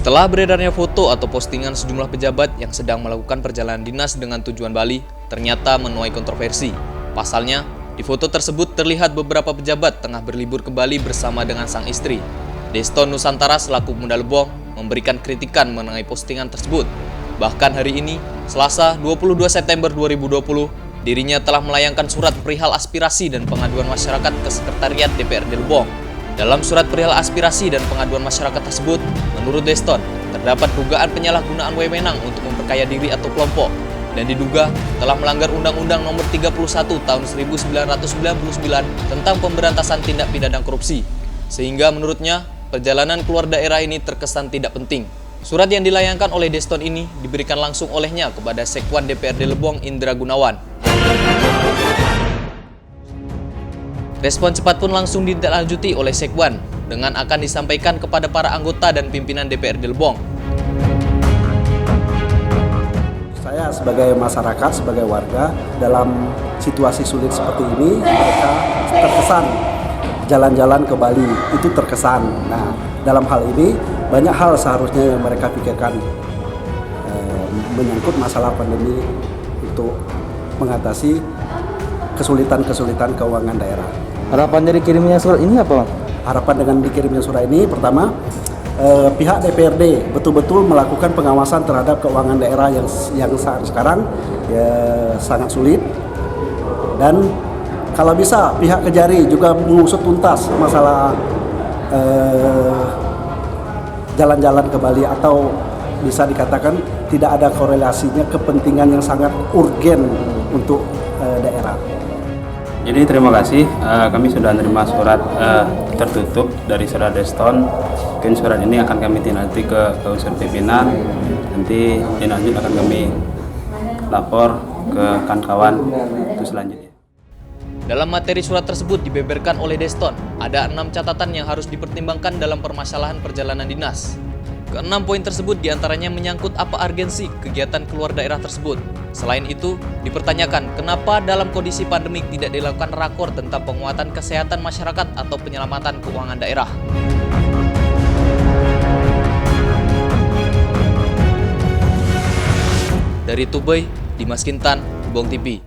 Setelah beredarnya foto atau postingan sejumlah pejabat yang sedang melakukan perjalanan dinas dengan tujuan Bali, ternyata menuai kontroversi. Pasalnya, di foto tersebut terlihat beberapa pejabat tengah berlibur ke Bali bersama dengan sang istri. Deston Nusantara selaku Pemuda Lebong memberikan kritikan mengenai postingan tersebut. Bahkan hari ini, Selasa 22 September 2020, dirinya telah melayangkan surat perihal aspirasi dan pengaduan masyarakat ke Sekretariat DPRD Lebong. Dalam surat perihal aspirasi dan pengaduan masyarakat tersebut, menurut Deston, terdapat dugaan penyalahgunaan wewenang untuk memperkaya diri atau kelompok dan diduga telah melanggar Undang-Undang Nomor 31 Tahun 1999 tentang pemberantasan tindak pidana korupsi. Sehingga menurutnya, perjalanan keluar daerah ini terkesan tidak penting. Surat yang dilayangkan oleh Deston ini diberikan langsung olehnya kepada Sekwan DPRD Lebong Indra Gunawan. Respon cepat pun langsung ditindaklanjuti oleh Sekwan dengan akan disampaikan kepada para anggota dan pimpinan DPRD Lebong. Saya sebagai masyarakat, sebagai warga, dalam situasi sulit seperti ini, mereka terkesan jalan-jalan ke Bali, itu terkesan. Nah, dalam hal ini, banyak hal seharusnya yang mereka pikirkan menyangkut masalah pandemi untuk mengatasi kesulitan-kesulitan keuangan daerah. Harapan dari kirimnya surat ini apa, Bang? Harapan dengan dikirimnya surat ini, pertama, pihak DPRD betul-betul melakukan pengawasan terhadap keuangan daerah yang saat sekarang ya, sangat sulit. Dan kalau bisa pihak Kejari juga mengusut tuntas masalah jalan-jalan ke Bali, atau bisa dikatakan tidak ada korelasinya kepentingan yang sangat urgen untuk daerah. Jadi terima kasih, kami sudah menerima surat tertutup dari Saudara Deston. Mungkin surat ini akan kami tindak ke unsur pimpinan, nanti lanjut akan kami lapor ke kawan-kawan untuk selanjutnya. Dalam materi surat tersebut dibeberkan oleh Deston, ada 6 catatan yang harus dipertimbangkan dalam permasalahan perjalanan dinas. Ke-6 poin tersebut diantaranya menyangkut apa urgensi kegiatan keluar daerah tersebut. Selain itu, dipertanyakan kenapa dalam kondisi pandemik tidak dilakukan rakor tentang penguatan kesehatan masyarakat atau penyelamatan keuangan daerah. Dari Tubai, Dimas Kintan, Lebong TV.